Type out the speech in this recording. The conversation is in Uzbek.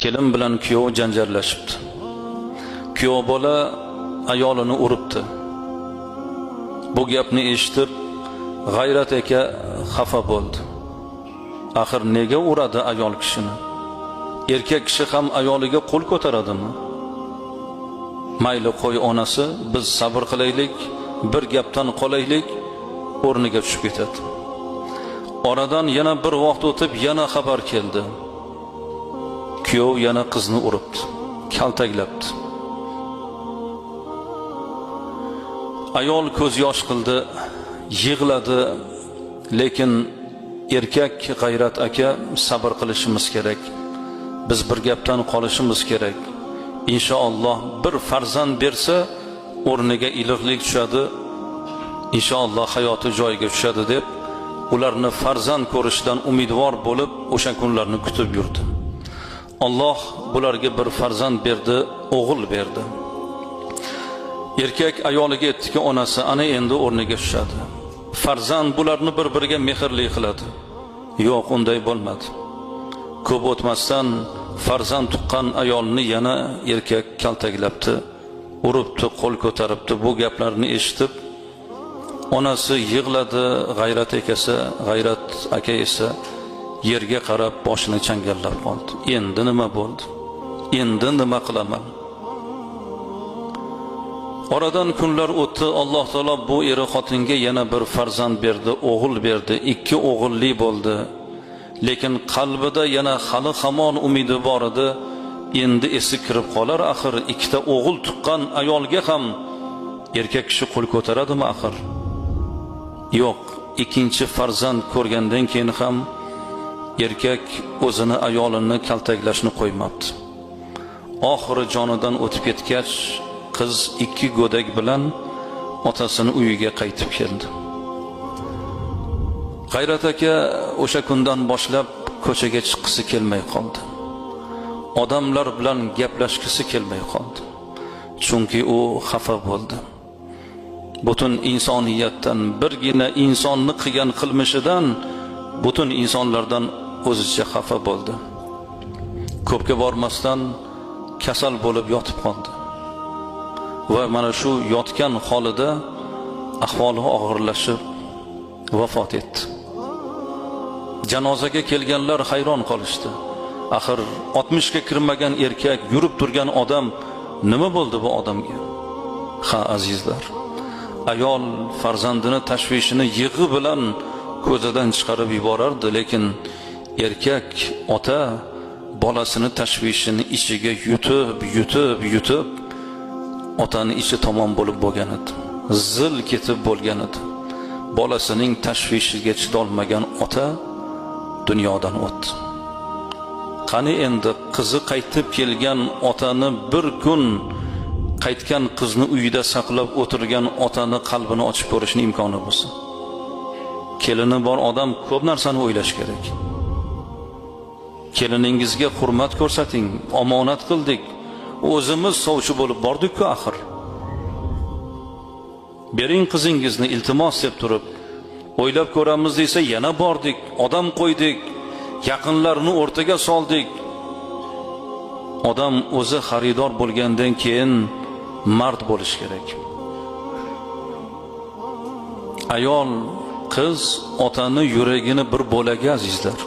Kelin bilan kuyov janjallashibdi. Kuyov bola ayolini uribdi. Bu gapni eshitib G'ayrat aka xafa bo'ldi. Axir nega uradi ayol kishini? Erkak kishi ham ayoliga qo'l ko'taradimi? Mayli qo'y onasi, biz sabr qilaylik, bir gapdan qolaylik, o'rniga tushib ketadi. Oradan yana bir vaqt o'tib yana xabar keldi. Kuyov yana qizni uribdi, kaltaklabdi. Ayol ko'z yosh qildi, yig'ladi, lekin erkak G'ayrat aka sabr qilishimiz kerak. Biz bir gapdan qolishimiz kerak. Inshaalloh bir farzand bersa, o'rniga iliqlik tushadi. Inshaalloh hayoti joyiga tushadi deb, ularni farzand ko'rishdan umidvor bo'lib o'sha kunlarni kutib yurdi. Alloh bularga bir farzand berdi, o'g'il berdi. Erkak ayoliga aytdiki, onasi ana endi o'rniga tushadi. Farzand bularni bir-biriga mehrli qiladi. Yo'q, unday bo'lmadi. Ko'p o'tmasdan farzand tuqqan ayolni yana erkak kaltaklabdi, uribdi, qo'l ko'taribdi. Bu gaplarni eshitib onasi yig'ladi, G'ayrat aka esa yerga qarab boshini changallab qoldi. Endi nima bo'ldi? Endi nima qilaman? Oradan kunlar o'tdi. Alloh taolo bu eri xotinga yana bir farzand berdi, o'g'il berdi. 2 o'g'illi bo'ldi. Lekin qalbida yana hali hamon umidi bor edi. Endi esi kirib qolar, axir 2 ta o'g'il tuqqan ayolga ham erkak kishi qo'l ko'taradimi axir? Yo'q, 2-chi farzand ko'rgandan keyin ham erkak o'zini ayolini kaltaklashni qo'ymabdi. Oxiri jonidan o'tib ketgach, qiz 2 go'dak bilan otasini uyiga qaytib keldi. G'ayrat aka o'sha kundan boshlab ko'chaga chiqqisi kelmay qoldi. Odamlar bilan gaplashgisi kelmay qoldi. Chunki u xafa bo'ldi. Butun insoniyatdan, birgina insonni qilgan qilmishidan butun insonlardan o'zicha xafa bo'ldi. Ko'pga bormasdan kasal bo'lib yotib qoldi. Va mana shu yotgan holida ahvoli og'irlashib vafot etdi. Janozaga kelganlar hayron qolishdi. Axir 60 ga kirmagan erkak, yurib turgan odam, nima bo'ldi bu odamga? Ha azizlar, ayol farzandini tashvishini yig'i bilan ko'zidan chiqarib yuborardi, lekin erkak ota bolasini tashvishini ichiga yutib otani ichi tomon bo'lib bo'lgan edi. Zil ketib bo'lgan edi. Bolasining tashvishiga chidolmagan ota dunyodan o'tdi. Qani endi qizi qaytib kelgan otani, bir kun qaytgan qizni uyida saqlab o'tirgan otani qalbini ochib ko'rishning imkoni bo'lsa. Kelini bor odam ko'p narsani o'ylash kerak. Keliningizga hurmat ko'rsating, omonat qildik. O'zimiz sovchi bo'lib bordik-ku axir. Bering qizingizni iltimos deb turib, o'ylab ko'ramiz desa yana bordik, odam qo'ydik, yaqinlarni o'rtaga soldik. Odam o'zi xaridor bo'lgandan keyin mard bo'lish kerak. Ayol, qiz otani yuragini bir bo'laga azizlar.